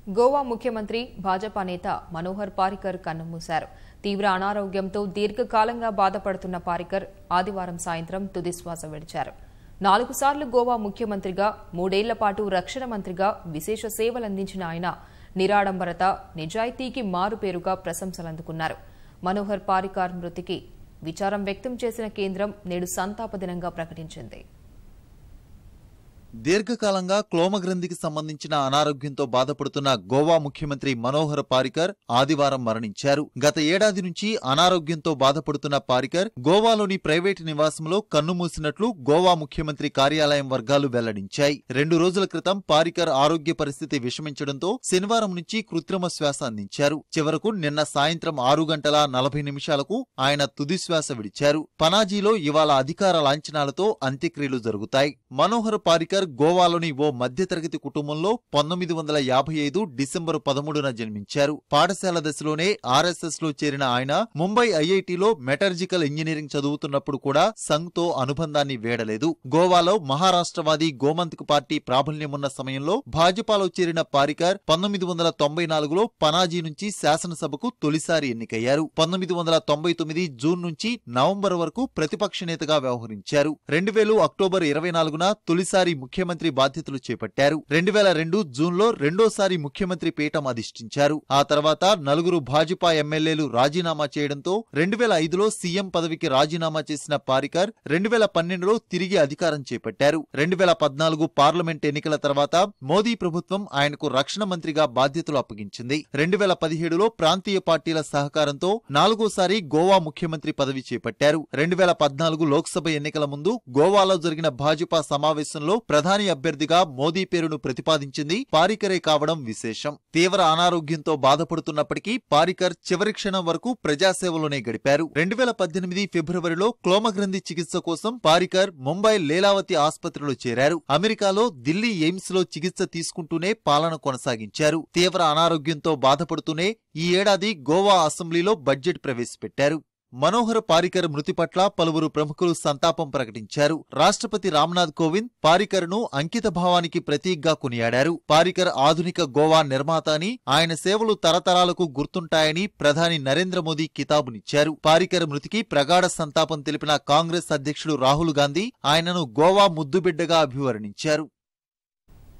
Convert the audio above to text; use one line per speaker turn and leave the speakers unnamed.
గోవా ముఖ్యమంత్రి భాజపా నేత మనోహర్ పారికర్ కన్నుమూశారు. తీవ్ర అనారోగ్యంతో దీర్ఘకాలంగా బాధపడుతున్న పారికర్ ఆదివారం సాయంత్రం తుదిశ్వాస విడిచారు. 4 సార్లు గోవా ముఖ్యమంత్రిగా, 3 ఏళ్ల పాటు రక్షణ మంత్రిగా విశేష సేవలందించిన ఆయన నిరాడంబరత, నిజాయితీకి మారుపేరుగా ప్రశంసలందుకున్నారు. మనోహర్ పారికర్ మృతికి విచారం వ్యక్తం చేసిన కేంద్రం నేడు సంతాప దినంగా ప్రకటించింది.
దీర్ఘకాలంగా క్లోమగ్రంథికి సంబంధించిన అనారోగ్యంతో బాధపడుతున్న గోవా ముఖ్యమంత్రి మనోహర్ పారికర్ ఆదివారం మరణించారు. గత ఏడాది నుంచి అనారోగ్యంతో బాధపడుతున్న పారికర్ గోవాలోని ప్రైవేటు నివాసంలో కన్నుమూసినట్లు గోవా ముఖ్యమంత్రి కార్యాలయం వర్గాలు వెల్లడించాయి. 2 రోజుల క్రితం పారికర్ ఆరోగ్య పరిస్థితి విషమించడంతో శనివారం నుంచి కృత్రిమ శ్వాస అందించారు. చివరకు నిన్న సాయంత్రం 6:40 ఆయన తుదిశ్వాస విడిచారు. పనాజీలో ఇవాళ అధికార లాంఛనాలతో అంత్యక్రియలు జరుగుతాయి. మనోహర్ పారికర్ గోవాలోని ఓ మధ్యతరగతి కుటుంబంలో 1955 డిసెంబరు 13న జన్మించారు. పాఠశాల దశలోనే ఆర్ఎస్ఎస్ లో చేరిన ఆయన ముంబై ఐఐటిలో మెటర్జికల్ ఇంజనీరింగ్ చదువుతున్నప్పుడు కూడా సంఘ్తో అనుబంధాన్ని వీడలేదు. గోవాలో మహారాష్ట్రవాది గోమంతక్ పార్టీ ప్రాబల్యమున్న సమయంలో భాజపాలో చేరిన పారికర్ 1994లో పనాజీ నుంచి శాసనసభకు తొలిసారి ఎన్నికయ్యారు. 1999 జూన్ నుంచి నవంబర్ వరకు ప్రతిపక్ష నేతగా వ్యవహరించారు. 2000 అక్టోబర్ 24న తొలిసారి ముఖ్యమంత్రి బాధ్యతలు చేపట్టారు. 2002 జూన్లో రెండోసారి ముఖ్యమంత్రి పీఠం అధిష్ఠించారు. ఆ తర్వాత 4 భాజపా ఎమ్మెల్యేలు రాజీనామా చేయడంతో 2005లో సీఎం పదవికి రాజీనామా చేసిన పారికర్ 2012లో తిరిగి అధికారం చేపట్టారు. 2014 పార్లమెంట్ ఎన్నికల తర్వాత మోదీ ప్రభుత్వం ఆయనకు రక్షణ మంత్రిగా బాధ్యతలు అప్పగించింది. 2017లో ప్రాంతీయ పార్టీల సహకారంతో 4వసారి గోవా ముఖ్యమంత్రి పదవి చేపట్టారు. 2014 లోక్సభ ఎన్నికల ముందు గోవాలో జరిగిన భాజపా సమావేశంలో ప్రధాని అభ్యర్థిగా మోదీ పేరును ప్రతిపాదించింది పారికరే కావడం విశేషం. తీవ్ర అనారోగ్యంతో బాధపడుతున్నప్పటికీ పారికర్ చివరి క్షణం వరకు ప్రజాసేవలోనే గడిపారు. 2018 ఫిబ్రవరిలో క్లోమగ్రంథి చికిత్స కోసం పారికర్ ముంబై లీలావతి ఆసుపత్రిలో చేరారు. అమెరికాలో ఢిల్లీ ఎయిమ్స్ లో చికిత్స తీసుకుంటూనే పాలన కొనసాగించారు. తీవ్ర అనారోగ్యంతో బాధపడుతూనే ఈ ఏడాది గోవా అసెంబ్లీలో బడ్జెట్ ప్రవేశపెట్టారు. మనోహర్ పారికర్ మృతి పట్ల పలువురు ప్రముఖులు సంతాపం ప్రకటించారు. రాష్ట్రపతి రామ్నాథ్ కోవింద్ పారికర్ను అంకిత భావానికి ప్రతీకగా కొనియాడారు. పారికర్ ఆధునిక గోవా నిర్మాత అని, ఆయన సేవలు తరతరాలకు గుర్తుంటాయని ప్రధాని నరేంద్ర మోదీ కితాబునిచ్చారు. పారికర్ మృతికి ప్రగాఢ సంతాపం తెలిపిన కాంగ్రెస్ అధ్యక్షుడు రాహుల్ గాంధీ ఆయనను గోవా ముద్దుబిడ్డగా అభివర్ణించారు.